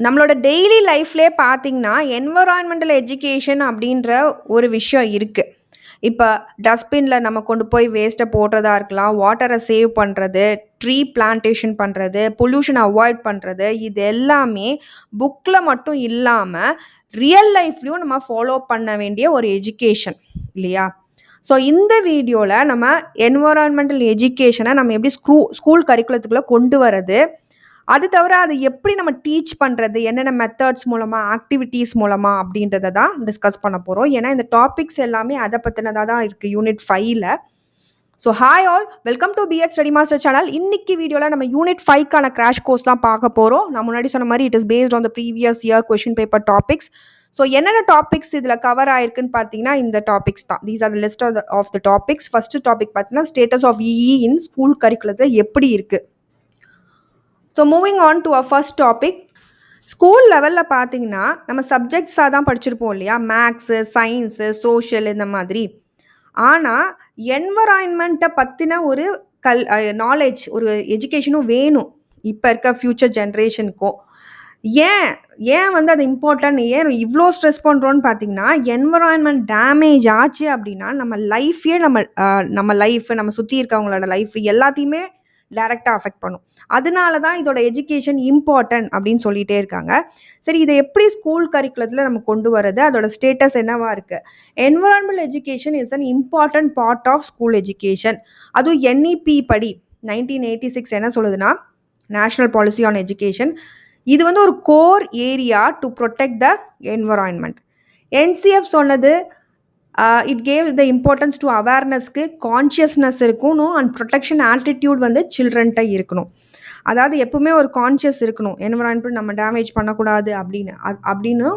நம்மளோட டெய்லி லைஃப்லே பார்த்தீங்கன்னா, environmental education அப்படின்ற ஒரு விஷயம் இருக்கு. இப்ப டஸ்ட்பின்ல நம்ம கொண்டு போய் வேஸ்ட்ட போடுறதா இருக்கலாம், வாட்டர சேவ் பண்றது, ட்ரீ பிளான்டேஷன் பண்றது, பொல்யூஷன அவாய்ட் பண்றது, இது எல்லாமே புக்ல மட்டும் இல்லாம, ரியல் லைஃப்லயும் நம்ம ஃபாலோ பண்ண வேண்டிய ஒரு எஜுகேஷன் இல்லையா? ஸோ இந்த வீடியோல நம்ம என்விரான்மெண்டல் எஜுகேஷன நம்ம எப்படி ஸ்கூல் கரிக்குலத்துக்குள்ள கொண்டு வரது, அது தவிர அது எப்படி நம்ம டீச் பண்றது, என்னென்ன மெத்தட்ஸ் மூலமா, ஆக்டிவிட்டீஸ் மூலமா அப்படின்றத தான் டிஸ்கஸ் பண்ண போறோம். ஏன்னா இந்த டாபிக்ஸ் எல்லாமே அத பத்தினதா தான் இருக்கு யூனிட் 5ல. So hi all, welcome to BEd study master channel. இன்னைக்கு வீடியோல நம்ம யூனிட் 5க்கான கிராஷ் கோர்ஸ் தான் பார்க்க போறோம். நான் முன்னாடி சொன்ன மாதிரி it is based on the previous year question paper topics. So என்னென்ன டாபிக்ஸ் இதில் கவர் ஆயிருக்குன்னு பார்த்தீங்கன்னா இந்த டாபிக்ஸ் தான். These are the list of the topics. First topic பார்த்தீங்கன்னா status of EE in school கரிக்குலத்தில் எப்படி இருக்கு. So moving on to our first topic. School லெவலில் பார்த்தீங்கன்னா நம்ம சப்ஜெக்ட்ஸாக தான் படிச்சிருப்போம் இல்லையா, மேக்ஸு, சயின்ஸு, சோஷியல் இந்த மாதிரி. ஆனால் என்வரான்மெண்ட்டை பற்றின ஒரு நாலேஜ், ஒரு எஜுகேஷனும் வேணும் இப்போ இருக்க ஃப்யூச்சர் ஜென்ரேஷனுக்கும். ஏன் ஏன் வந்து அது இம்பார்ட்டன்ட், ஏன் இவ்வளோ ஸ்ட்ரெஸ் பண்ணுறோன்னு பார்த்தீங்கன்னா, என்வரான்மெண்ட் டேமேஜ் ஆச்சு அப்படின்னா நம்ம லைஃபே நம்ம லைஃப், நம்ம சுற்றி இருக்கவங்களோட லைஃப் எல்லாத்தையுமே டைரெக்டாக அஃபெக்ட் பண்ணும். அதனால தான் இதோட எஜுகேஷன் இம்பார்ட்டன்ட் அப்படின்னு சொல்லிகிட்டே இருக்காங்க. சரி, இதை எப்படி ஸ்கூல் கரிக்குலத்தில் நம்ம கொண்டு வரது, அதோட ஸ்டேட்டஸ் என்னவா இருக்குது? Environmental education is an important part of school education. அதுவும் என்இபி படி 1986 என்ன சொல்லுதுன்னா, நேஷனல் பாலிசி ஆன் எஜுகேஷன், இது வந்து ஒரு core area to protect the environment. NCF சொன்னது it gave the importance to அவேர்னஸ்க்கு, கான்ஷியஸ்னஸ் இருக்கணும் அண்ட் ப்ரொடெக்ஷன் ஆட்டிடியூட் வந்து சில்ட்ரன்ட்ட இருக்கணும். அதாவது எப்பவுமே ஒரு கான்ஷியஸ் இருக்கணும், என்விரான்மெண்ட் நம்ம டேமேஜ் பண்ணக்கூடாது அப்படின்னு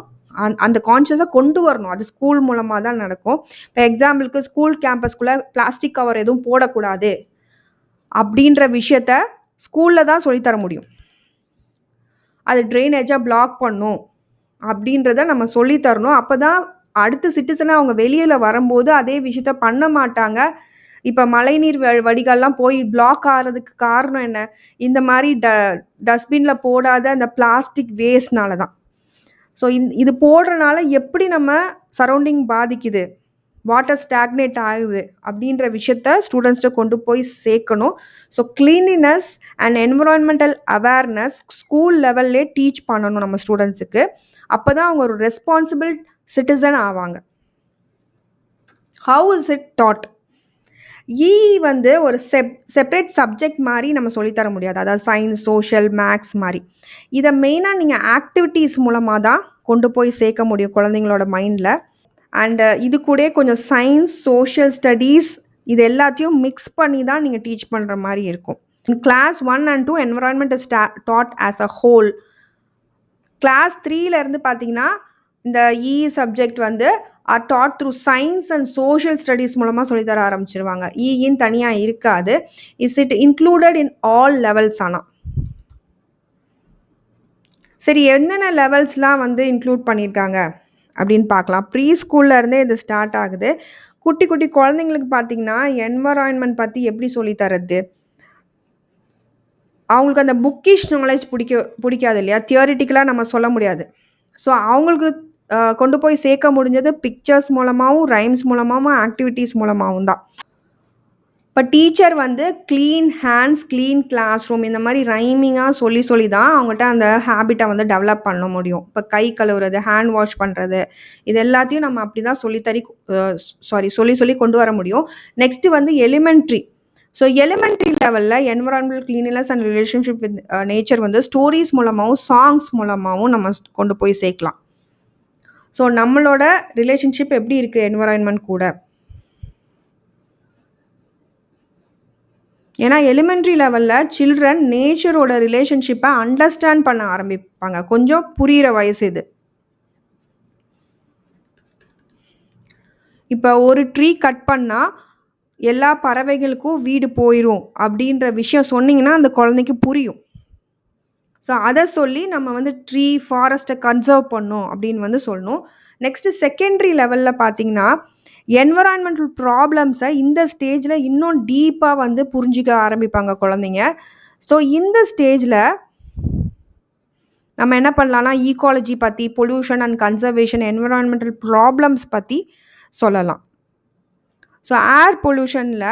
அந்த கான்ஷியஸை கொண்டு வரணும். அது ஸ்கூல் மூலமாக தான் நடக்கும். இப்போ எக்ஸாம்பிளுக்கு ஸ்கூல் கேம்பஸ்குள்ளே பிளாஸ்டிக் கவர் எதுவும் போடக்கூடாது அப்படின்ற விஷயத்த ஸ்கூலில் தான் சொல்லித்தர முடியும். அது ட்ரைனேஜாக பிளாக் பண்ணும் அப்படின்றத நம்ம சொல்லித்தரணும். அப்போ தான் அடுத்த சிட்டிசனாக அவங்க வெளியில் வரும்போது அதே விஷயத்த பண்ண மாட்டாங்க. இப்போ மழைநீர் வடிகால்லாம் போய் பிளாக் ஆகிறதுக்கு காரணம் என்ன? இந்த மாதிரி டஸ்ட்பினில் போடாத அந்த பிளாஸ்டிக் வேஸ்ட்னால தான். ஸோ இது போடுறனால எப்படி நம்ம சரௌண்டிங் பாதிக்குது, வாட்டர் ஸ்டாக்னேட் ஆகுது அப்படின்ற விஷயத்த ஸ்டூடெண்ட்ஸ்கிட்ட கொண்டு போய் சேர்க்கணும். So cleanliness and environmental awareness school லெவல்லே டீச் பண்ணணும் நம்ம ஸ்டூடெண்ட்ஸுக்கு. அப்போ தான் அவங்க ஒரு ரெஸ்பான்சிபிள் சிட்டிசன் ஆவாங்க. How is it taught? வந்து ஒரு செப்பரேட் சப்ஜெக்ட் மாதிரி நம்ம சொல்லித்தர முடியாது. அதாவது சயின்ஸ், சோஷியல், மேக்ஸ் மாதிரி. இதை மெயினாக நீங்கள் ஆக்டிவிட்டீஸ் மூலமாக தான் கொண்டு போய் சேர்க்க முடியும் குழந்தைங்களோட மைண்டில். அண்டு இது கூட கொஞ்சம் சயின்ஸ், சோஷியல் ஸ்டடீஸ் இது எல்லாத்தையும் மிக்ஸ் பண்ணி தான் நீங்கள் டீச் பண்ணுற மாதிரி இருக்கும். Class 1 and 2 environment is taught as a whole. Class 3லேருந்து பார்த்தீங்கன்னா இந்த சப்ஜெக்ட் வந்து are taught through science and social studies மூலமாக சொல்லித்தர ஆரம்பிச்சிருவாங்க. இன்னு தனியாக இருக்காது. Is it included in all levels? ஆனால் சரி, என்னென்ன லெவல்ஸ்லாம் வந்து இன்க்ளூட் பண்ணியிருக்காங்க அப்படின்னு பார்க்கலாம். ப்ரீ ஸ்கூல்லேருந்தே இது ஸ்டார்ட் ஆகுது. குட்டி குட்டி குழந்தைங்களுக்கு பார்த்தீங்கன்னா என்வரான்மெண்ட் பற்றி எப்படி சொல்லித்தரது, அவங்களுக்கு அந்த புக்கிஷ் நாலேஜ் பிடிக்காது இல்லையா, தியரிட்டிக்கலாக நம்ம சொல்ல முடியாது. ஸோ அவங்களுக்கு கொண்டு போய் சேர்க்க முடிஞ்சது பிக்சர்ஸ் மூலமாகவும், ரைம்ஸ் மூலமாகவும், ஆக்டிவிட்டீஸ் மூலமாகவும் தான். இப்போ டீச்சர் வந்து clean hands, clean classroom இந்த மாதிரி ரைமிங்காக சொல்லி தான் அவங்ககிட்ட அந்த ஹேபிட்டை வந்து டெவலப் பண்ண முடியும். இப்போ கை கழுவுறது, ஹேண்ட் வாஷ் பண்ணுறது, இது எல்லாத்தையும் நம்ம அப்படி தான் சொல்லி கொண்டு வர முடியும். நெக்ஸ்ட்டு வந்து எலிமெண்ட்ரி. ஸோ எலிமெண்ட்ரி லெவலில் environmental cleanliness and relationship with nature வந்து ஸ்டோரிஸ் மூலமாகவும் சாங்ஸ் மூலமாகவும் நம்ம கொண்டு போய் சேர்க்கலாம். ஸோ நம்மளோட ரிலேஷன்ஷிப் எப்படி இருக்குது என்விரான்மெண்ட் கூட? ஏன்னா எலிமெண்ட்ரி லெவலில் சில்ட்ரன் நேச்சரோட ரிலேஷன்ஷிப்பை அண்டர்ஸ்டாண்ட் பண்ண ஆரம்பிப்பாங்க. கொஞ்சம் புரிகிற வயசு இது. இப்போ ஒரு ட்ரீ கட் பண்ணால் எல்லா பறவைகளுக்கும் வீடு போயிடும் அப்படின்ற விஷயம் சொன்னிங்கன்னா அந்த குழந்தைக்கு புரியும். ஸோ அதை சொல்லி நம்ம வந்து ஃபாரஸ்ட்டை கன்சர்வ் பண்ணோம் அப்படின்னு வந்து சொல்லணும். நெக்ஸ்ட்டு செகண்டரி லெவலில் பார்த்தீங்கன்னா என்விரான்மெண்டல் ப்ராப்ளம்ஸை இந்த ஸ்டேஜில் இன்னும் டீப்பாக வந்து புரிஞ்சிக்க ஆரம்பிப்பாங்க குழந்தைங்க. ஸோ இந்த ஸ்டேஜில் நம்ம என்ன பண்ணலாம்னா ஈகாலஜி பற்றி, pollution and conservation, environmental problems பற்றி சொல்லலாம். ஸோ ஏர் பொல்யூஷனில்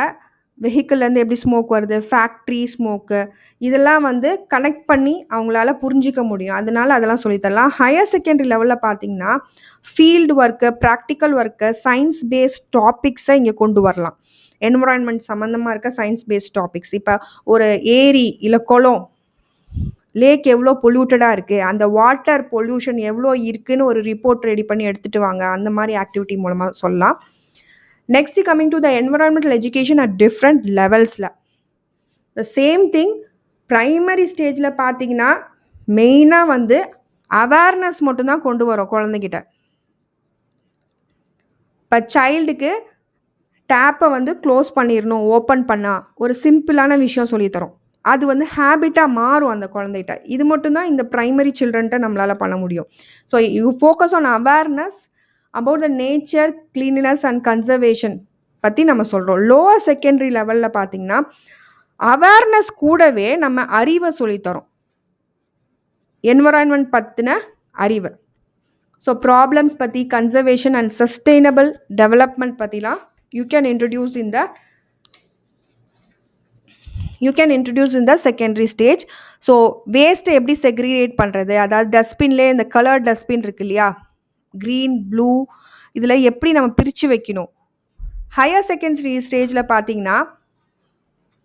வெஹிக்கிள்லேருந்து எப்படி ஸ்மோக் வருது, ஃபேக்ட்ரி ஸ்மோக்கு, இதெல்லாம் வந்து கனெக்ட் பண்ணி அவங்களால புரிஞ்சிக்க முடியும். அதனால அதெல்லாம் சொல்லித்தரலாம். ஹையர் செகண்டரி லெவலில் பார்த்தீங்கன்னா field work, practical work, science based டாபிக்ஸை இங்கே கொண்டு வரலாம். என்விரான்மெண்ட் சம்மந்தமாக இருக்க சயின்ஸ் பேஸ்ட் டாபிக்ஸ். இப்போ ஒரு ஏரி இல்லை குளம், லேக் எவ்வளோ பொல்யூட்டடாக இருக்குது, அந்த வாட்டர் பொல்யூஷன் எவ்வளோ இருக்குதுன்னு ஒரு ரிப்போர்ட் ரெடி பண்ணி எடுத்துகிட்டு வாங்க. அந்த மாதிரி ஆக்டிவிட்டி மூலமாக சொல்லலாம். Next coming to the environmental education at different லெவல்ஸில் த சேம் திங். ப்ரைமரி ஸ்டேஜில் பார்த்தீங்கன்னா மெயினாக வந்து அவேர்னஸ் மட்டும்தான் கொண்டு வரோம் குழந்தைகிட்ட. இப்போ சைல்டுக்கு டேப்பை வந்து க்ளோஸ் பண்ணிடணும், ஓப்பன் பண்ணால் ஒரு சிம்பிளான விஷயம் சொல்லித்தரோம். அது வந்து ஹேபிட்டாக மாறும் அந்த குழந்தைகிட்ட. இது மட்டும்தான் இந்த ப்ரைமரி சில்ட்ரன்ட்ட நம்மளால் பண்ண முடியும். So you focus on awareness about the nature, cleanliness and conservation பற்றி நம்ம சொல்கிறோம். லோவர் செகண்டரி லெவலில் பார்த்தீங்கன்னா அவேர்னஸ் கூடவே நம்ம அறிவை சொல்லித்தரோம், என்விரான்மெண்ட் பற்றின அறிவை. ஸோ ப்ராப்ளம்ஸ் பற்றி, கன்சர்வேஷன் அண்ட் சஸ்டெயினபிள் டெவலப்மெண்ட் பற்றிலாம் you can introduce in the secondary stage. So வேஸ்ட்டை எப்படி செக்ரிகேட் பண்ணுறது, அதாவது டஸ்ட்பின்லேயே இந்த கலர் டஸ்ட்பின் இருக்கு இல்லையா, க்ரீன், ப்ளூ, இதில் எப்படி நம்ம பிரித்து வைக்கணும். ஹையர் செகண்டரி ஸ்டேஜில் பார்த்தீங்கன்னா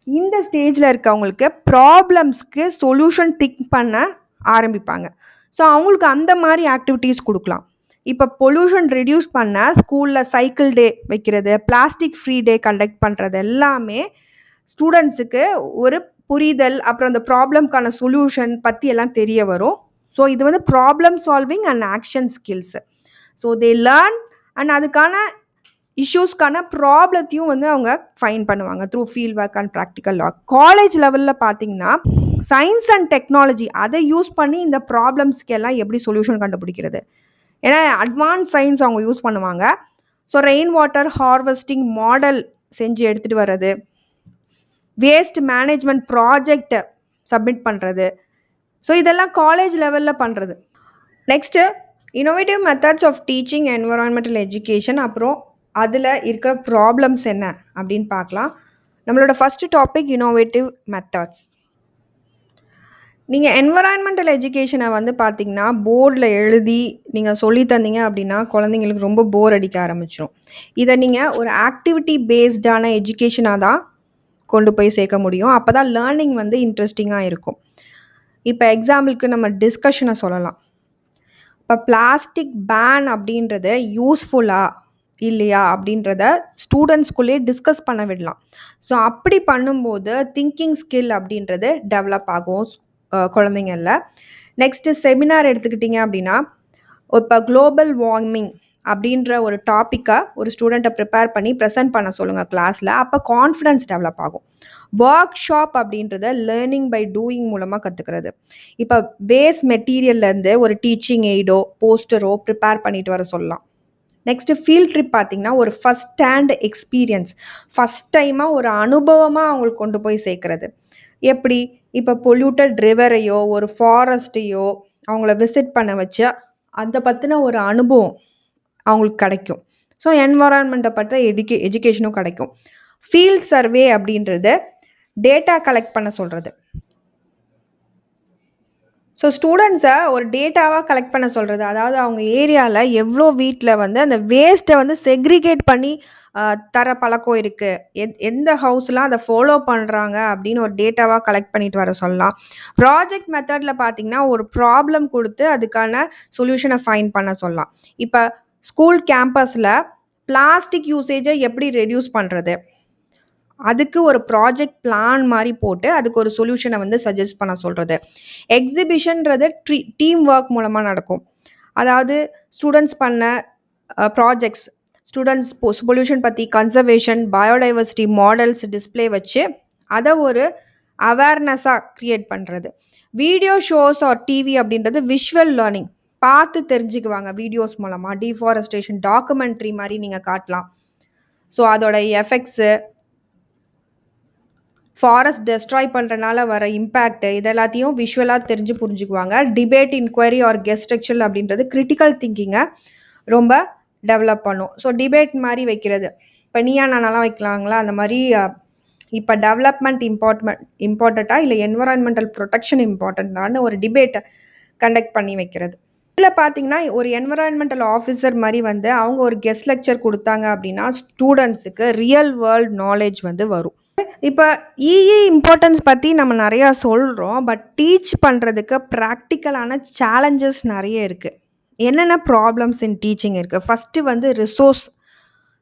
இந்த ஸ்டேஜில் இருக்கவங்களுக்கு ப்ராப்ளம்ஸ்க்கு சொல்யூஷன் திங்க் பண்ண ஆரம்பிப்பாங்க. ஸோ அவங்களுக்கு அந்த மாதிரி ஆக்டிவிட்டீஸ் கொடுக்கலாம். இப்போ பொல்யூஷன் ரெடியூஸ் பண்ண ஸ்கூலில் சைக்கிள் டே வைக்கிறது, பிளாஸ்டிக் ஃப்ரீ டே கண்டக்ட் பண்ணுறது எல்லாமே ஸ்டூடெண்ட்ஸுக்கு ஒரு புரிதல், அப்புறம் அந்த ப்ராப்ளம்க்கான சொல்யூஷன் பற்றி எல்லாம் தெரிய வரும். ஸோ இது வந்து problem solving and action skills. So they learn and அதுக்கான இஷ்யூஸ்க்கான ப்ராப்ளத்தையும் வந்து அவங்க ஃபைன் பண்ணுவாங்க through field work and practical work. College லெவலில் பார்த்தீங்கன்னா சயின்ஸ் அண்ட் டெக்னாலஜி அதை யூஸ் பண்ணி இந்த ப்ராப்ளம்ஸ்க்கு எல்லாம் எப்படி சொல்யூஷன் கண்டுபிடிக்கிறது, ஏன்னா அட்வான்ஸ் சயின்ஸ் அவங்க யூஸ் பண்ணுவாங்க. So rain water harvesting model செஞ்சு எடுத்துகிட்டு வர்றது, வேஸ்ட் மேனேஜ்மெண்ட் ப்ராஜெக்ட் சப்மிட் பண்ணுறது. ஸோ இதெல்லாம் காலேஜ் லெவலில் பண்ணுறது. Next innovative methods of teaching environmental education, அப்புறம் அதில் இருக்கிற ப்ராப்ளம்ஸ் என்ன அப்படின்னு பார்க்கலாம். நம்மளோட ஃபஸ்ட்டு டாபிக் இன்னோவேட்டிவ் மெத்தட்ஸ். நீங்கள் என்விரான்மெண்டல் எஜுகேஷனை வந்து பார்த்தீங்கன்னா போர்டில் எழுதி நீங்கள் சொல்லி தந்தீங்க அப்படின்னா குழந்தைங்களுக்கு ரொம்ப போர் அடிக்க ஆரம்பிச்சிடும். இதை நீங்கள் ஒரு ஆக்டிவிட்டி பேஸ்டான எஜுகேஷனாக தான் கொண்டு போய் சேர்க்க முடியும். அப்போ தான் லேர்னிங் வந்து இன்ட்ரெஸ்டிங்காக இருக்கும். இப்போ எக்ஸாம்பிளுக்கு நம்ம டிஸ்கஷனை சொல்லலாம். இப்போ பிளாஸ்டிக் பேன் அப்படின்றது யூஸ்ஃபுல்லா இல்லையா அப்படின்றத ஸ்டூடெண்ட்ஸ்குள்ளேயே டிஸ்கஸ் பண்ண விடலாம். ஸோ அப்படி பண்ணும்போது திங்கிங் ஸ்கில் அப்படின்றது டெவலப் ஆகும் குழந்தைங்களில். நெக்ஸ்ட்டு செமினார் எடுத்துக்கிட்டிங்க அப்படின்னா இப்போ குளோபல் வார்மிங் அப்படின்ற ஒரு டாப்பிக்கை ஒரு ஸ்டூடெண்ட்டை ப்ரிப்பேர் பண்ணி ப்ரெசென்ட் பண்ண சொல்லுங்கள் கிளாஸில். அப்போ கான்ஃபிடென்ஸ் டெவலப் ஆகும். ஒர்க் ஷாப் அப்படின்றத லேர்னிங் பை டூயிங் மூலமாக கற்றுக்கிறது. இப்போ பேஸ் மெட்டீரியல்லேருந்து ஒரு டீச்சிங் எய்டோ போஸ்டரோ ப்ரிப்பேர் பண்ணிட்டு வர சொல்லலாம். நெக்ஸ்ட்டு ஃபீல்ட் ட்ரிப் பார்த்திங்கன்னா ஒரு ஃபஸ்ட் ஹேண்ட் எக்ஸ்பீரியன்ஸ், ஃபஸ்ட் டைமாக ஒரு அனுபவமாக அவங்களுக்கு கொண்டு போய் சேர்க்குறது. எப்படி இப்போ பொல்யூட்டட் ரிவரையோ ஒரு ஃபாரஸ்ட்டையோ அவங்கள விசிட் பண்ண வச்சு அதை பற்றின ஒரு அனுபவம் அவங்களுக்கு கிடைக்கும். ஸோ என்விரான்மெண்ட்டை பற்றி எஜுகேஷனும் கிடைக்கும். ஃபீல்ட் சர்வே அப்படின்றது டேட்டா கலெக்ட் பண்ண சொல்கிறது. ஸோ ஸ்டூடெண்ட்ஸை ஒரு டேட்டாவாக கலெக்ட் பண்ண சொல்கிறது. அதாவது அவங்க ஏரியாவில் எவ்வளோ வீட்டில் வந்து அந்த வேஸ்ட்டை வந்து செக்ரிகேட் பண்ணி தர பழக்கம் இருக்குது, எந்த ஹவுஸ்லாம் அதை ஃபாலோ பண்ணுறாங்க அப்படின்னு ஒரு டேட்டாவாக கலெக்ட் பண்ணிட்டு வர சொல்லலாம். ப்ராஜெக்ட் மெத்தடில் பார்த்திங்கன்னா ஒரு ப்ராப்ளம் கொடுத்து அதுக்கான சொல்யூஷனை ஃபைண்ட் பண்ண சொல்லலாம். இப்போ ஸ்கூல் கேம்பஸில் பிளாஸ்டிக் யூசேஜை எப்படி ரெடியூஸ் பண்ணுறது, அதுக்கு ஒரு ப்ராஜெக்ட் பிளான் மாதிரி போட்டு அதுக்கு ஒரு சொல்யூஷனை வந்து சஜஸ்ட் பண்ண சொல்கிறது. எக்ஸிபிஷன்றது டீம் ஒர்க் மூலமாக நடக்கும். அதாவது ஸ்டூடெண்ட்ஸ் பண்ண ப்ராஜெக்ட்ஸ், ஸ்டூடெண்ட்ஸ் பொல்யூஷன் பற்றி, கன்சர்வேஷன், பயோடைவர்சிட்டி மாடல்ஸ் டிஸ்பிளே வச்சு அதை ஒரு அவேர்னஸாக க்ரியேட் பண்ணுறது. வீடியோ ஷோஸ் ஆர் டிவி அப்படின்றது விஷுவல் லேர்னிங், பார்த்து தெரிஞ்சுக்குவாங்க வீடியோஸ் மூலமாக. டிஃபாரஸ்டேஷன் டாக்குமெண்ட்ரி மாதிரி நீங்கள் காட்டலாம். ஸோ அதோட எஃபெக்ட்ஸு, ஃபாரஸ்ட் டெஸ்ட்ராய் பண்ணுறனால வர இம்பேக்ட் இது எல்லாத்தையும் விஷுவலாக தெரிஞ்சு புரிஞ்சுக்குவாங்க. Debate, inquiry or guest structure அப்படின்றது கிரிட்டிக்கல் திங்கிங்கை ரொம்ப டெவலப் பண்ணும். ஸோ டிபேட் மாதிரி வைக்கிறது, இப்போ நீயா நானாலாம் வைக்கலாங்களா, அந்த மாதிரி இப்போ டெவலப்மெண்ட் இம்பார்ட்டண்ட்டா இல்லை என்வரான்மெண்டல் ப்ரொடெக்ஷன் இம்பார்ட்டண்ட்டான ஒரு டிபேட்டை கண்டக்ட் பண்ணி வைக்கிறது. இதில் பார்த்தீங்கன்னா ஒரு என்வரான்மெண்டல் ஆஃபீஸர் மாதிரி வந்து அவங்க ஒரு கெஸ்ட் லெக்சர் கொடுத்தாங்க அப்படின்னா ஸ்டூடெண்ட்ஸுக்கு ரியல் வேர்ல்ட் நாலேஜ் வந்து வரும். இப்போ இஇ இம்பார்ட்டன்ஸ் பற்றி நம்ம நிறையா சொல்கிறோம், பட் டீச் பண்ணுறதுக்கு ப்ராக்டிக்கலான சேலஞ்சஸ் நிறைய இருக்குது. என்னென்ன ப்ராப்ளம்ஸ் இன் டீச்சிங் இருக்குது? ஃபஸ்ட்டு வந்து ரிசோர்ஸ்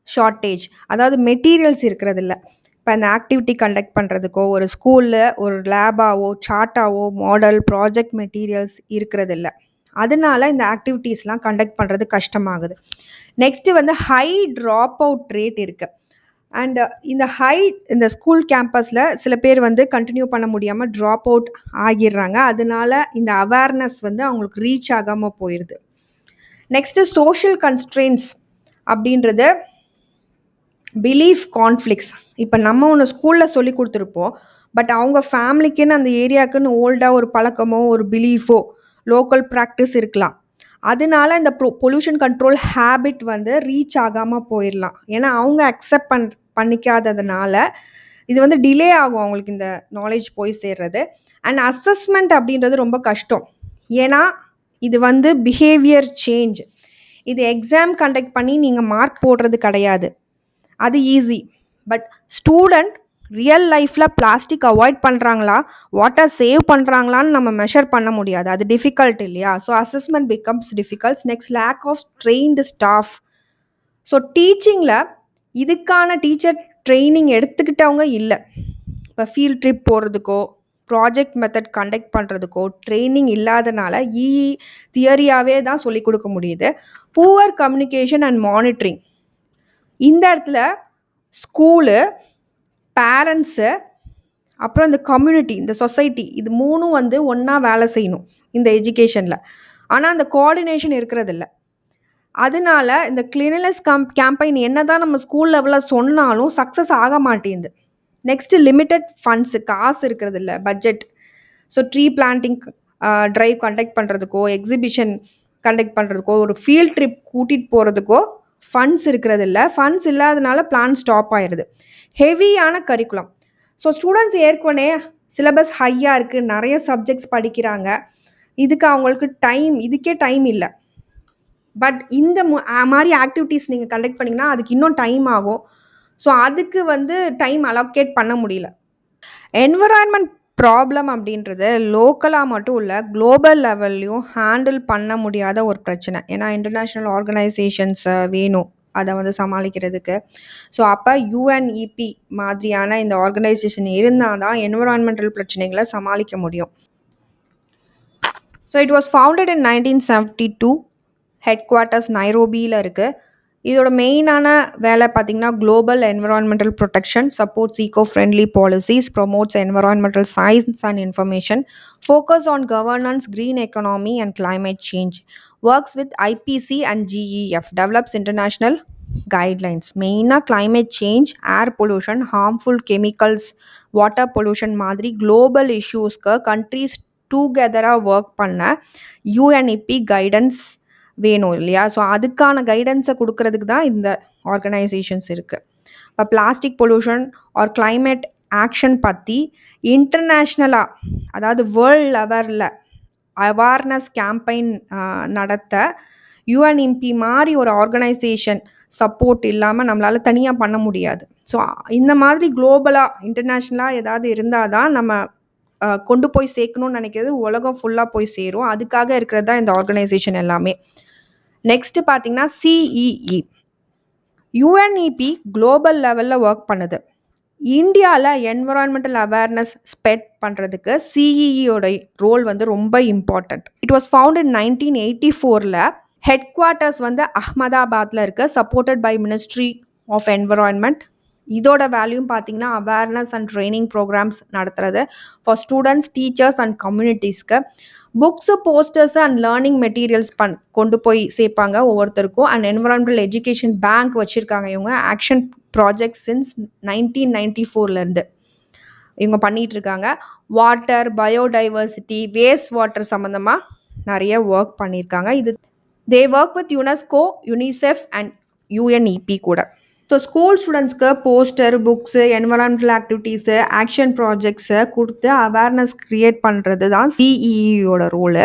ஷார்ட்டேஜ், அதாவது மெட்டீரியல்ஸ் இருக்கிறதில்ல. இப்போ அந்த ஆக்டிவிட்டி கண்டக்ட் பண்ணுறதுக்கோ ஒரு ஸ்கூலில் ஒரு லேபாவோ சார்ட்டாவோ மாடல் ப்ராஜெக்ட் மெட்டீரியல்ஸ் இருக்கிறதில்ல. அதனால இந்த ஆக்டிவிட்டீஸ்லாம் கண்டக்ட் பண்ணுறது கஷ்டமாகுது. நெக்ஸ்ட்டு வந்து ஹை ட்ராப் அவுட் ரேட் இருக்குது. அண்ட் இந்த ஸ்கூல் கேம்பஸில் சில பேர் வந்து கண்டினியூ பண்ண முடியாமல் ட்ராப் அவுட் ஆகிடுறாங்க. அதனால இந்த அவேர்னஸ் வந்து அவங்களுக்கு ரீச் ஆகாமல் போயிடுது. நெக்ஸ்ட்டு சோஷியல் கன்ஸ்ட்ரெயின்ஸ் அப்படின்றது பிலீஃப் கான்ஃப்ளிக்ஸ். இப்போ நம்ம ஒன்று ஸ்கூலில் சொல்லி கொடுத்துருப்போம், பட் அவங்க ஃபேமிலிக்குன்னு அந்த ஏரியாவுக்குன்னு ஓல்டாக ஒரு பழக்கமோ ஒரு பிலீஃபோ லோக்கல் ப்ராக்டிஸ் இருக்கலாம். அதனால இந்த பொல்யூஷன் கண்ட்ரோல் ஹேபிட் வந்து ரீச் ஆகாமல் போயிடலாம். ஏன்னா அவங்க அக்செப்ட் பண்ணிக்காததுனால இது வந்து டிலே ஆகும் அவங்களுக்கு இந்த நாலேஜ் போய் சேர்றது. அண்ட் அசஸ்மெண்ட் அப்படின்றது ரொம்ப கஷ்டம். ஏன்னா இது வந்து பிஹேவியர் சேஞ்ச். இது எக்ஸாம் கண்டக்ட் பண்ணி நீங்கள் மார்க் போடுறது கிடையாது, அது ஈஸி. பட் ஸ்டூடெண்ட் ரியல் லைஃப்பில் பிளாஸ்டிக் அவாய்ட் பண்ணுறாங்களா, வாட்டர் சேவ் பண்ணுறாங்களான்னு நம்ம மெஷர் பண்ண முடியாது, அது டிஃபிகல்ட் இல்லையா? So assessment becomes difficult. Next lack of trained staff. So டீச்சிங்கில் இதுக்கான டீச்சர் ட்ரைனிங் எடுத்துக்கிட்டவங்க இல்லை. இப்போ ஃபீல்ட் ட்ரிப் போகிறதுக்கோ ப்ராஜெக்ட் மெத்தட் கண்டக்ட் பண்ணுறதுக்கோ ட்ரைனிங் இல்லாதனால தியரியாகவே தான் சொல்லிக் கொடுக்க முடியுது. Poor communication and monitoring. இந்த இடத்துல ஸ்கூலு, பேரண்ட்ஸு, அப்புறம் இந்த கம்யூனிட்டி, இந்த சொசைட்டி, இது மூணும் வந்து ஒன்றா வேலை செய்யணும் இந்த எஜுகேஷனில். ஆனால் அந்த கோஆர்டினேஷன் இருக்கிறதில்ல. அதனால இந்த கிளீனலினஸ் கேம்பெயின் என்ன தான் நம்ம ஸ்கூல் லெவலில் சொன்னாலும் சக்ஸஸ் ஆக மாட்டேங்குது. நெக்ஸ்ட்டு லிமிட்டட் ஃபண்ட்ஸு, காசு இருக்கிறதில்ல, budget. So tree planting drive conduct பண்ணுறதுக்கோ எக்ஸிபிஷன் கண்டக்ட் பண்ணுறதுக்கோ ஒரு ஃபீல்ட் ட்ரிப் கூட்டிகிட்டு போகிறதுக்கோ ஃபண்ட்ஸ் இருக்கிறதில்ல. ஃபண்ட்ஸ் இல்லாதனால பிளான் ஸ்டாப் ஆயிடுது. ஹெவியான கரிக்குலம். ஸோ ஸ்டூடெண்ட்ஸ் ஏற்கனவே சிலபஸ் ஹையாக இருக்குது, நிறைய சப்ஜெக்ட்ஸ் படிக்கிறாங்க, இதுக்கு அவங்களுக்கு இதுக்கே டைம் இல்லை. பட் இந்த மாதிரி ஆக்டிவிட்டீஸ் நீங்கள் கண்டக்ட் பண்ணிங்கன்னா அதுக்கு இன்னும் டைம் ஆகும். ஸோ அதுக்கு வந்து டைம் அலோகேட் பண்ண முடியல. என்விரான்மெண்ட் ப்ராப்ளம் அப்படின்றது லோக்கலாக மட்டும் இல்லை, குளோபல் லெவல்லையும் ஹேண்டில் பண்ண முடியாத ஒரு பிரச்சனை. ஏன்னா இன்டர்நேஷ்னல் ஆர்கனைசேஷன்ஸ் வேணும் அதை வந்து சமாளிக்கிறதுக்கு. ஸோ அப்போ யுஎன்இபி மாதிரியான இந்த ஆர்கனைசேஷன் இருந்தால் தான் என்விரான்மெண்டல் பிரச்சனைகளை சமாளிக்க முடியும். So it was founded in 1972. Headquarters நைரோபியில் இருக்குது. இதோட மெயினான வேலை பார்த்திங்கன்னா global environmental protection, supports eco friendly policies, promotes environmental science and information, focus on governance, green economy and climate change, works with IPC and GEF, develops international guidelines. மெயினாக climate change, air pollution, harmful chemicals, water pollution மாதிரி global இஷ்யூஸ்க்கு countries டூகெதராக work பண்ண UNEP guidance வேணும் இல்லையா? So அதுக்கான கைடன்ஸை கொடுக்கறதுக்கு தான் இந்த ஆர்கனைசேஷன்ஸ் இருக்குது. இப்போ plastic pollution or climate action பற்றி இன்டர்நேஷ்னலாக, அதாவது வேர்ல்ட் லெவலில் அவேர்னஸ் கேம்பெயின் நடத்த யுஎன்இபி மாதிரி ஒரு ஆர்கனைசேஷன் சப்போர்ட் இல்லாமல் நம்மளால் தனியாக பண்ண முடியாது. ஸோ இந்த மாதிரி குளோபலாக இன்டர்நேஷ்னலாக ஏதாவது இருந்தால் தான் நம்ம கொண்டு போய் சேர்க்கணும்னு நினைக்கிறது உலகம் ஃபுல்லாக போய் சேரும். அதுக்காக இருக்கிறது தான் இந்த ஆர்கனைசேஷன் எல்லாமே. நெக்ஸ்ட்டு பார்த்தீங்கன்னா சிஇஇ. யுஎன்இபி குளோபல் லெவலில் ஒர்க் பண்ணுது. இந்தியாவில் என்விரான்மெண்டல் அவேர்னஸ் ஸ்ப்ரெட் பண்ணுறதுக்கு சிஇஇயோட ரோல் வந்து ரொம்ப important. It was found in 1984. Headquarters வந்து அஹ்மதாபாத்தில் இருக்குது, supported by ministry of environment. இதோட வேல்யூம் பார்த்தீங்கன்னா அவேர்னஸ் அண்ட் ட்ரைனிங் ப்ரோக்ராம்ஸ் நடத்துறது ஃபார் ஸ்டூடெண்ட்ஸ், டீச்சர்ஸ் அண்ட் கம்யூனிட்டிஸ்க்கு. Books, posters and learning materials கொண்டு போய் சேர்ப்பாங்க ஒவ்வொருத்தருக்கும். அண்ட் என்விரான்மெண்டல் எஜுகேஷன் பேங்க் வச்சுருக்காங்க இவங்க. Action project since 1994. இவங்க பண்ணிகிட்ருக்காங்க. வாட்டர், பயோடைவர்சிட்டி, வேஸ்ட் வாட்டர் சம்மந்தமாக நிறைய ஒர்க் பண்ணியிருக்காங்க. இது they work with UNESCO, UNICEF and UNEP கூட. ஸோ ஸ்கூல் ஸ்டூடெண்ட்ஸ்க்கு poster, books, environmental activities, action ப்ராஜெக்ட்ஸை கொடுத்து அவேர்னஸ் க்ரியேட் பண்ணுறது தான் சிஇஇயோட ரோலு.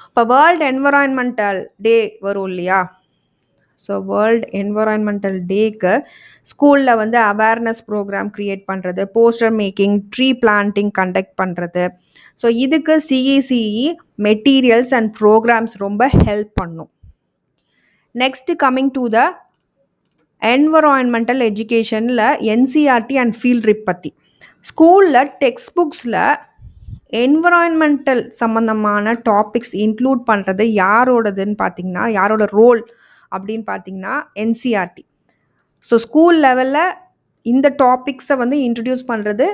இப்போ வேர்ல்டு என்வரான்மெண்டல் டே வரும் இல்லையா? ஸோ வேர்ல்டு என்வரான்மெண்டல் டேக்கு ஸ்கூலில் வந்து அவேர்னஸ் ப்ரோக்ராம் க்ரியேட் பண்ணுறது, poster making, tree planting conduct பண்ணுறது. ஸோ இதுக்கு சிஇசிஇ மெட்டீரியல்ஸ் அண்ட் ப்ரோக்ராம்ஸ் ரொம்ப ஹெல்ப் பண்ணும். Next coming to the environmental எஜுகேஷனில் என்சிஆர்டி அண்ட் ஃபீல்ட் ட்ரிப் பற்றி. ஸ்கூலில் டெக்ஸ்ட் புக்ஸில் என்வரான்மெண்டல் சம்மந்தமான டாபிக்ஸ் இன்க்ளூட் பண்ணுறது யாரோடதுன்னு பார்த்தீங்கன்னா, யாரோட ரோல் அப்படின்னு பார்த்தீங்கன்னா என்சிஆர்டி. ஸோ ஸ்கூல் லெவலில் இந்த டாபிக்ஸை வந்து இன்ட்ரடியூஸ் பண்ணுறது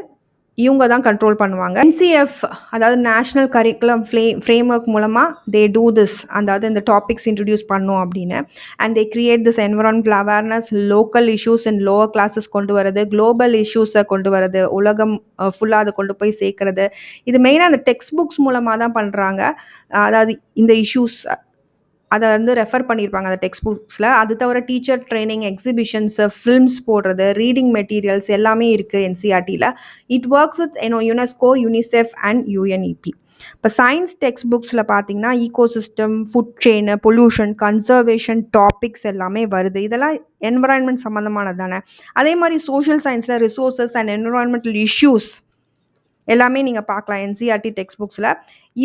இவங்க தான் கண்ட்ரோல் பண்ணுவாங்க. என்சிஎஃப் அதாவது நேஷ்னல் கரிக்குலம் ஃப்ரேம் ஒர்க் மூலமாக தே டூ திஸ், அதாவது இந்த டாபிக்ஸ் இன்ட்ரடியூஸ் பண்ணோம் அப்படின்னு. And they create this environmental awareness, local issues and lower classes கொண்டு வரது, குளோபல் இஷ்யூஸை கொண்டு வரது, உலகம் ஃபுல்லாக அதை கொண்டு போய் சேர்க்கறது. இது மெயினாக அந்த டெக்ஸ்ட் புக்ஸ் மூலமாக தான் பண்ணுறாங்க. அதாவது இந்த இஷ்யூஸ் அதை வந்து ரெஃபர் பண்ணியிருப்பாங்க அந்த டெக்ஸ்ட் புக்ஸில். அது தவிர டீச்சர் ட்ரைனிங், எக்ஸிபிஷன்ஸு, ஃபில்ம்ஸ் போடுறது, ரீடிங் மெட்டீரியல்ஸ் எல்லாமே இருக்குது என்சிஆர்டியில். It works with UNESCO, UNICEF and UNEP. இப்போ சயின்ஸ் டெக்ஸ்ட் புக்ஸில் பார்த்தீங்கன்னா ecosystem, food chain, pollution, conservation topics எல்லாமே வருது. இதெல்லாம் என்வரான்மெண்ட் சம்மந்தமானது தானே. அதே மாதிரி சோஷியல் சயின்ஸில் ரிசோர்ஸஸ் அண்ட் என்வரான்மெண்டல் இஷ்யூஸ் எல்லாமே நீங்கள் பார்க்கலாம் என்சிஆர்டி டெக்ஸ்ட் புக்ஸில்.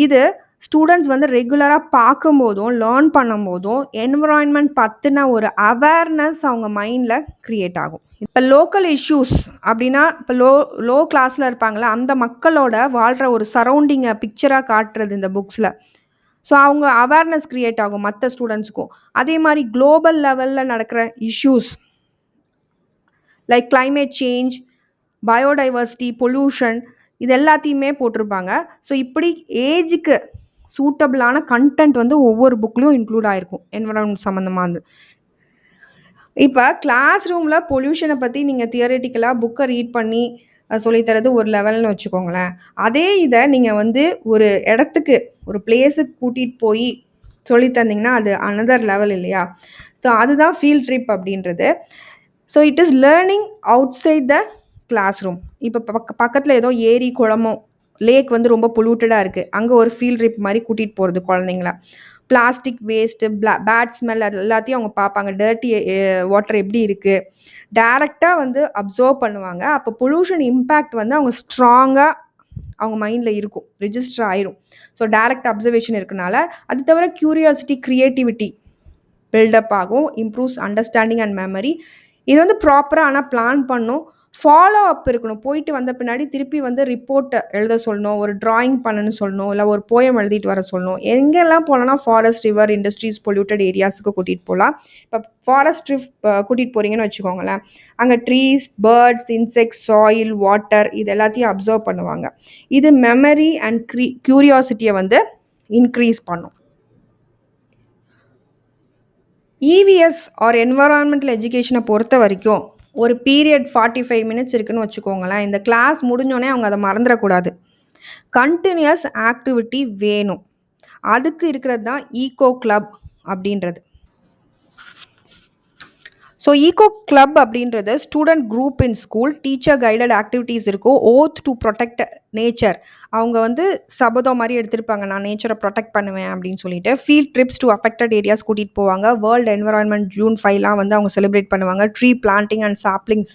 இது ஸ்டூடெண்ட்ஸ் வந்து ரெகுலராக பார்க்கும்போதும் லேர்ன் பண்ணும்போதும் என்விரான்மெண்ட் பற்றின ஒரு அவேர்னஸ் அவங்க மைண்டில் க்ரியேட் ஆகும். இப்போ லோக்கல் இஷ்யூஸ் அப்படின்னா, இப்போ லோ கிளாஸில் இருப்பாங்களே அந்த மக்களோட வாழ்கிற ஒரு சரௌண்டிங்கை பிக்சராக காட்டுறது இந்த புக்ஸில். ஸோ அவங்க அவேர்னஸ் க்ரியேட் ஆகும் மற்ற ஸ்டூடெண்ட்ஸுக்கும். அதே மாதிரி குளோபல் லெவலில் நடக்கிற issues like climate change, biodiversity, pollution, இது எல்லாத்தையுமே போட்டிருப்பாங்க. ஸோ இப்படி ஏஜுக்கு சூட்டபிளான கண்டென்ட் வந்து ஒவ்வொரு புக்லேயும் இன்க்ளூட் ஆகிருக்கும் என்வரான்மெண்ட் சம்மந்தமானது. இப்போ கிளாஸ் ரூமில் பொல்யூஷனை பற்றி நீங்கள் தியரட்டிக்கலாக புக்கை ரீட் பண்ணி சொல்லித்தரது ஒரு லெவல்னு வச்சுக்கோங்களேன். அதே இதை நீங்கள் வந்து ஒரு இடத்துக்கு, ஒரு பிளேஸுக்கு கூட்டிகிட்டு போய் சொல்லித்தந்தீங்கன்னா அது அனதர் லெவல் இல்லையா? ஸோ அதுதான் ஃபீல்ட் ட்ரிப் அப்படின்றது. So it is learning outside the classroom. இப்போ பக்கத்தில் ஏதோ ஏரி, குளமோ, லேக் வந்து ரொம்ப பொல்யூட்டடாக இருக்குது, அங்கே ஒரு ஃபீல்ட் ட்ரிப் மாதிரி கூட்டிகிட்டு போகிறது குழந்தைங்கள. பிளாஸ்டிக் வேஸ்ட்டு, பேட் ஸ்மெல், அது எல்லாத்தையும் அவங்க பார்ப்பாங்க. டர்ட்டி வாட்டர் எப்படி இருக்குது டேரெக்டாக வந்து அப்சர்வ் பண்ணுவாங்க. அப்போ பொல்யூஷன் இம்பேக்ட் வந்து அவங்க ஸ்ட்ராங்காக அவங்க மைண்டில் இருக்கும், ரிஜிஸ்டர் ஆயிரும். ஸோ டேரக்ட் அப்சர்வேஷன் இருக்கனால. அது தவிர க்யூரியாசிட்டி, க்ரியேட்டிவிட்டி பில்டப் ஆகும், இம்ப்ரூவ்ஸ் அண்டர்ஸ்டாண்டிங் அண்ட் மெமரி. இது வந்து ப்ராப்பராக ஆனால் பிளான் பண்ணும், ஃபாலோ அப் இருக்கணும். போயிட்டு வந்த பின்னாடி திருப்பி வந்து ரிப்போர்ட்டை எழுத சொல்லணும், ஒரு ட்ராயிங் பண்ணணும்னு சொல்லணும், இல்லை ஒரு போயம் எழுதிட்டு வர சொல்லணும். எங்கெல்லாம் போகலான்னா ஃபாரஸ்ட், ரிவர், இண்டஸ்ட்ரீஸ், பொல்யூட்டட் ஏரியாஸுக்கு கூட்டிகிட்டு போகலாம். இப்போ ஃபாரஸ்ட் ட்ரிப் கூட்டிகிட்டு போகிறீங்கன்னு வச்சுக்கோங்களேன், அங்கே trees, birds, insects, soil, water இது எல்லாத்தையும் அப்சர்வ் பண்ணுவாங்க. இது மெமரி அண்ட் க்யூரியாசிட்டியை வந்து இன்க்ரீஸ் பண்ணும். இவிஎஸ் ஆர் என்வரான்மெண்டல் எஜுகேஷனை பொறுத்த வரைக்கும் ஒரு பீரியட் 45 மினிட்ஸ் இருக்குன்னு வச்சுக்கோங்களேன். இந்த கிளாஸ் முடிஞ்சோடனே அவங்க அதை மறந்துடக்கூடாது. கண்டினியூஸ் ஆக்டிவிட்டி வேணும். அதுக்கு இருக்கிறது தான் ஈகோ கிளப் அப்படின்றது. ஸோ ஈகோ கிளப் அப்படின்றது ஸ்டூடெண்ட் குரூப் இன் ஸ்கூல், டீச்சர் கைடட் ஆக்டிவிட்டீஸ் இருக்கும், ஓத் டு ப்ரொடெக்ட் நேச்சர். அவங்க வந்து சபதம் மாதிரி எடுத்திருப்பாங்க, நான் நேச்சரை ப்ரொடெக்ட் பண்ணுவேன் அப்படின்னு சொல்லிட்டு. Field trips to affected areas கூட்டிகிட்டு போவாங்க. வேர்ல்டு என்வரான்மெண்ட் ஜூன் 5 வந்து அவங்க செலிப்ரேட் பண்ணுவாங்க. ட்ரீ பிளான்டிங் அண்ட் சாப்ளிங்ஸ்,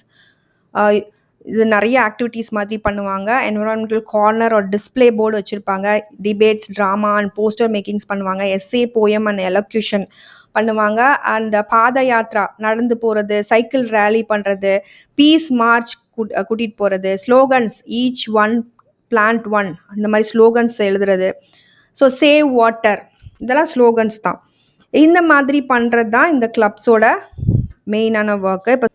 இது நிறைய ஆக்டிவிட்டீஸ் மாதிரி பண்ணுவாங்க. என்வரான்மெண்டல் கார்னர் ஒரு டிஸ்பிளே போர்டு வச்சுருப்பாங்க. Debates, drama and poster makings பண்ணுவாங்க. எஸ்ஏ, போயம் அண்ட் எலக்யூஷன் பண்ணுவாங்க. அந்த பாத யாத்ரா நடந்து போகிறது, சைக்கிள் ரேலி பண்ணுறது, பீஸ் மார்ச் கூட்டிகிட்டு போகிறது, slogans each one plant one, அந்த மாதிரி ஸ்லோகன்ஸ் எழுதுறது. ஸோ சேவ் வாட்டர், இதெல்லாம் ஸ்லோகன்ஸ் தான். இந்த மாதிரி பண்ணுறது தான் இந்த கிளப்ஸோட மெயினான ஒர்க்கு. இப்போ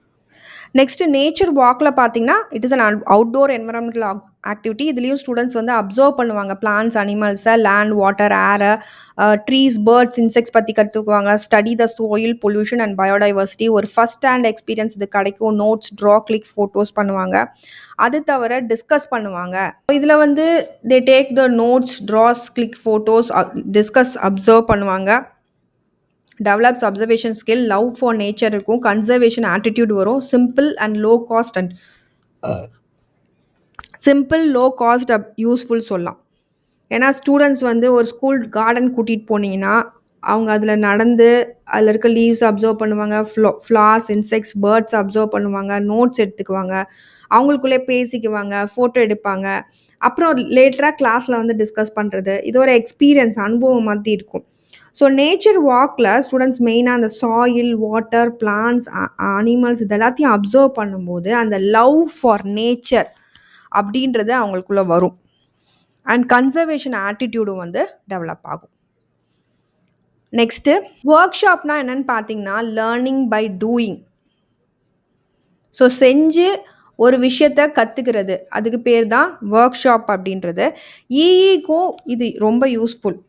நெக்ஸ்ட் நேச்சர் வாக்ல பார்த்தீங்கன்னா it is an outdoor environmental activity. இதுலேயும் ஸ்டூடெண்ட்ஸ் வந்து அப்சர்வ் பண்ணுவாங்க பிளான்ஸ், அனிமல்ஸை, லேண்ட், வாட்டர், ஏரை, ட்ரீஸ், பேர்ட்ஸ், இன்செக்ட்ஸ் பற்றி கற்றுக்குவாங்க. Study the soil pollution and biodiversity. ஒரு ஃபர்ஸ்ட் ஹேண்ட் எக்ஸ்பீரியன்ஸ் இது கிடைக்கும். நோட்ஸ், ட்ரா, கிளிக் ஃபோட்டோஸ் பண்ணுவாங்க. அது தவிர டிஸ்கஸ் பண்ணுவாங்க. இதில் வந்து they take the notes, draws, click photos, discuss, observe பண்ணுவாங்க. Develops observation skill, love for nature இருக்கும், கன்சர்வேஷன் ஆட்டிடியூட் வரும், சிம்பிள் லோ காஸ்ட் யூஸ்ஃபுல் சொல்லலாம். ஏன்னா ஸ்டூடெண்ட்ஸ் வந்து ஒரு ஸ்கூல் கார்டன் கூட்டிகிட்டு போனீங்கன்னா அவங்க அதில் நடந்து அதில் இருக்க லீவ்ஸ் அப்சர்வ் பண்ணுவாங்க, ஃப்ளார்ஸ், இன்செக்ட்ஸ், பேர்ட்ஸ் அப்சர்வ் பண்ணுவாங்க, நோட்ஸ் எடுத்துக்குவாங்க, அவங்களுக்குள்ளே பேசிக்குவாங்க, ஃபோட்டோ எடுப்பாங்க. அப்புறம் லேட்டராக கிளாஸில் வந்து டிஸ்கஸ் பண்ணுறது, இது ஒரு எக்ஸ்பீரியன்ஸ், அனுபவம் மாதிரி இருக்கும். ஸோ நேச்சர் வாக்கில் ஸ்டூடெண்ட்ஸ் மெயினாக அந்த சாயில், வாட்டர், பிளான்ஸ், அனிமல்ஸ் இது எல்லாத்தையும் அப்சர்வ் பண்ணும்போது அந்த லவ் ஃபார் நேச்சர் அப்படின்றது அவங்களுக்குள்ள வரும். அண்ட் கன்சர்வேஷன் ஆட்டிடியூடும் வந்து டெவலப் ஆகும். நெக்ஸ்ட்டு ஒர்க் ஷாப்னா என்னன்னு பார்த்தீங்கன்னா லேர்னிங் பை டூயிங். ஸோ செஞ்சு ஒரு விஷயத்த கற்றுக்கிறது, அதுக்கு பேர் தான் ஒர்க் ஷாப் அப்படின்றது. இஇக்கும் இது ரொம்ப யூஸ்ஃபுல்.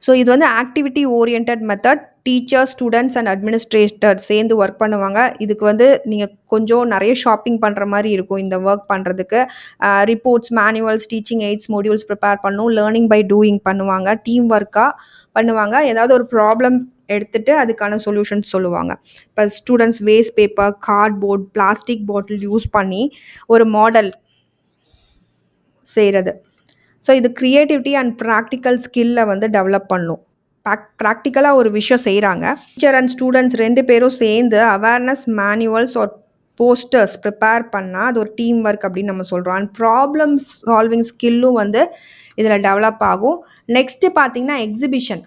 ஸோ இது வந்து activity orient method. Teachers, students and administrator சேர்ந்து ஒர்க் பண்ணுவாங்க. இதுக்கு வந்து நீங்கள் கொஞ்சம் நிறைய ஷாப்பிங் பண்ணுற மாதிரி இருக்கும் இந்த ஒர்க் பண்ணுறதுக்கு. Reports, manuals, teaching AIDS, modules prepare பண்ணணும். லேர்னிங் பை டூயிங் பண்ணுவாங்க. டீம் ஒர்க்காக பண்ணுவாங்க. ஏதாவது ஒரு ப்ராப்ளம் எடுத்துகிட்டு அதுக்கான சொல்யூஷன்ஸ் சொல்லுவாங்க. இப்போ students waste paper, cardboard, plastic bottle use பண்ணி ஒரு மாடல் செய்கிறது. ஸோ இது க்ரியேட்டிவிட்டி அண்ட் ப்ராக்டிக்கல் ஸ்கில்லை வந்து டெவலப் பண்ணும். ப்ராக்டிக்கலாக ஒரு விஷயம் செய்கிறாங்க. டீச்சர் அண்ட் ஸ்டூடெண்ட்ஸ் 2 பேரும் சேர்ந்து அவேர்னஸ் மேனுவல்ஸ் ஒரு போஸ்டர்ஸ் ப்ரிப்பேர் பண்ணால் அது ஒரு டீம் ஒர்க் அப்படின்னு நம்ம சொல்கிறோம். அண்ட் ப்ராப்ளம் சால்விங் ஸ்கில்லும் வந்து இதில் டெவலப் ஆகும். நெக்ஸ்ட்டு பார்த்தீங்கன்னா எக்ஸிபிஷன்.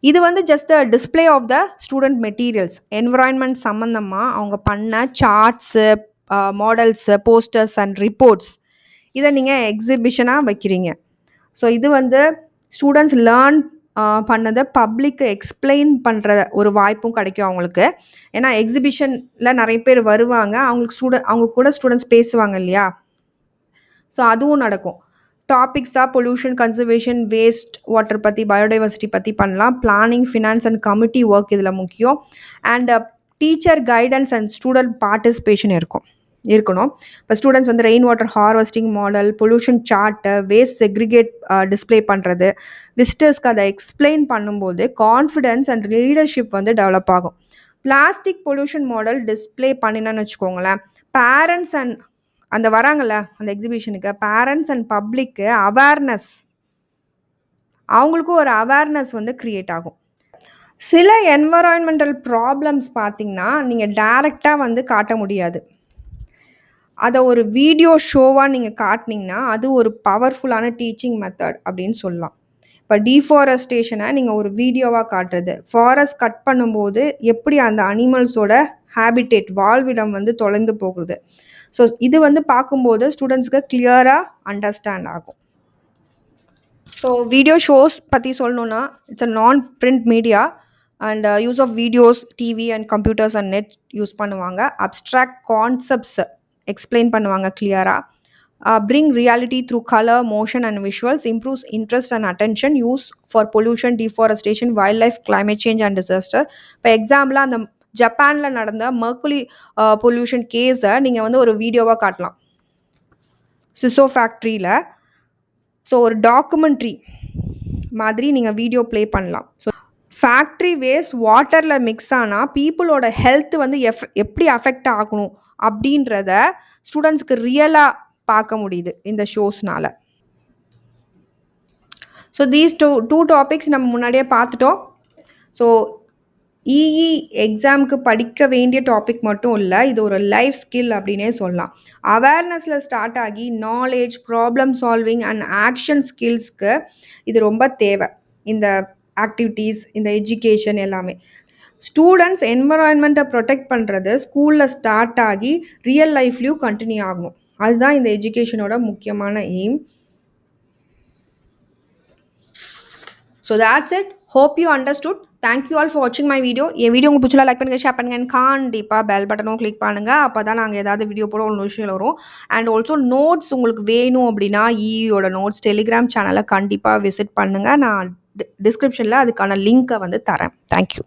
இது வந்து just display of the student materials. Environment சம்மந்தமாக அவங்க பண்ண charts, models, posters and reports இதை நீங்கள் எக்ஸிபிஷனாக வைக்கிறீங்க. ஸோ இது வந்து ஸ்டூடெண்ட்ஸ் லேர்ன் பண்ணதை பப்ளிக்கு எக்ஸ்பிளைன் பண்ணுற ஒரு வாய்ப்பும் கிடைக்கும் அவங்களுக்கு. ஏன்னா எக்ஸிபிஷனில் நிறைய பேர் வருவாங்க, அவங்க கூட ஸ்டூடெண்ட்ஸ் பேசுவாங்க இல்லையா. ஸோ அதுவும் நடக்கும். டாபிக்ஸாக பொல்யூஷன், கன்சர்வேஷன், வேஸ்ட் வாட்டர் பற்றி, பயோடைவர்சிட்டி பற்றி பண்ணலாம். Planning, finance and committee work இதில் முக்கியம். And teacher guidance and student participation இருக்கணும். இப்போ ஸ்டூடெண்ட்ஸ் வந்து rain water harvesting model, pollution chart, waste segregate display பண்ணுறது, விசிட்டர்ஸ்க்கு அதை எக்ஸ்பிளைன் பண்ணும்போது கான்ஃபிடென்ஸ் அண்ட் லீடர்ஷிப் வந்து டெவலப் ஆகும். பிளாஸ்டிக் பொல்யூஷன் மாடல் டிஸ்பிளே பண்ணினோன்னு வச்சுக்கோங்களேன், பேரண்ட்ஸ் அண்ட் அந்த வராங்கல்ல அந்த எக்ஸிபிஷனுக்கு பேரண்ட்ஸ் அண்ட் பப்ளிக்கு அவங்களுக்கும் ஒரு அவேர்னஸ் வந்து க்ரியேட் ஆகும். சில என்வரான்மெண்டல் ப்ராப்ளம்ஸ் பார்த்திங்கன்னா நீங்கள் டைரெக்டாக வந்து காட்ட முடியாது. அதை ஒரு வீடியோ ஷோவாக நீங்கள் காட்டினீங்கன்னா அது ஒரு பவர்ஃபுல்லான டீச்சிங் மெத்தட் அப்படின்னு சொல்லலாம். இப்போ டீஃபாரஸ்டேஷனை நீங்கள் ஒரு வீடியோவாக காட்டுறது, ஃபாரஸ்ட் கட் பண்ணும்போது எப்படி அந்த அனிமல்ஸோட ஹேபிடேட், வாழ்விடம் வந்து தொலைந்து போகுது. ஸோ இது வந்து பார்க்கும்போது ஸ்டூடெண்ட்ஸ்க்கு கிளியராக அண்டர்ஸ்டாண்ட் ஆகும். ஸோ வீடியோ ஷோஸ் பற்றி சொல்லணுன்னா it's a non print media and use of videos, TV and computers and net use பண்ணுவாங்க. அப்ஸ்ட்ராக்ட் கான்செப்ட்ஸ் எக்ஸ்பிளைன் பண்ணுவாங்க கிளியராக. Bring reality through colour, motion and visuals, improves interest and attention, use for pollution, deforestation, wildlife, climate change and disaster. இப்போ எக்ஸாம்பிளாக அந்த ஜப்பானில் நடந்த mercury pollution கேஸை நீங்கள் வந்து ஒரு வீடியோவாக காட்டலாம் சிசோ ஃபேக்ட்ரியில். ஸோ ஒரு டாக்குமெண்ட்ரி மாதிரி நீங்கள் வீடியோ ப்ளே பண்ணலாம். ஸோ ஃபேக்ட்ரி வேஸ்ட் வாட்டரில் மிக்ஸ் ஆனால் பீப்புளோட ஹெல்த் வந்து எப்படி அஃபெக்ட் ஆகணும் அப்படின்றத ஸ்டூடெண்ட்ஸ்க்கு ரியலாக பார்க்க முடியுது இந்த ஷோஸ்னால. ஸோ தீஸ் டூ டாபிக்ஸ் நம்ம முன்னாடியே பார்த்துட்டோம். ஸோ இஇ எக்ஸாமுக்கு படிக்க வேண்டிய டாபிக் மட்டும் இல்லை, இது ஒரு லைஃப் ஸ்கில் அப்படின்னே சொல்லலாம். அவேர்னஸில் ஸ்டார்ட் ஆகி knowledge, problem solving and action ஸ்கில்ஸ்க்கு இது ரொம்ப தேவை. இந்த ஆக்டிவிட்டீஸ், இந்த எஜுகேஷன் எல்லாமே ஸ்டூடெண்ட்ஸ் என்வரான்மெண்ட்டை ப்ரொடெக்ட் பண்ணுறது ஸ்கூலில் ஸ்டார்ட் ஆகி ரியல் லைஃப்லேயும் கண்டினியூ ஆகணும். அதுதான் இந்த எஜுகேஷனோட முக்கியமான aim. So that's it. Hope you understood. Thank you all for வாட்சிங் மை வீடியோ. என் வீடியோ உங்களுக்கு பிடிச்சா லைக் பண்ணுங்கள், ஷேர் பண்ணுங்கள். அண்ட் கண்டிப்பாக பெல் பட்டனும் கிளிக் பண்ணுங்கள். அப்போ தான் நாங்கள் ஏதாவது வீடியோ போட ஒரு நோட்டிஃபிகேஷன் வரும். அண்ட் ஆல்சோ நோட்ஸ் உங்களுக்கு வேணும் அப்படின்னா இயோட நோட்ஸ் டெலிகிராம் சேனலை கண்டிப்பாக விசிட் பண்ணுங்கள். நான் டிஸ்கிரிப்ஷனில் அதுக்கான லிங்க்கை வந்து தரேன். தேங்க்யூ.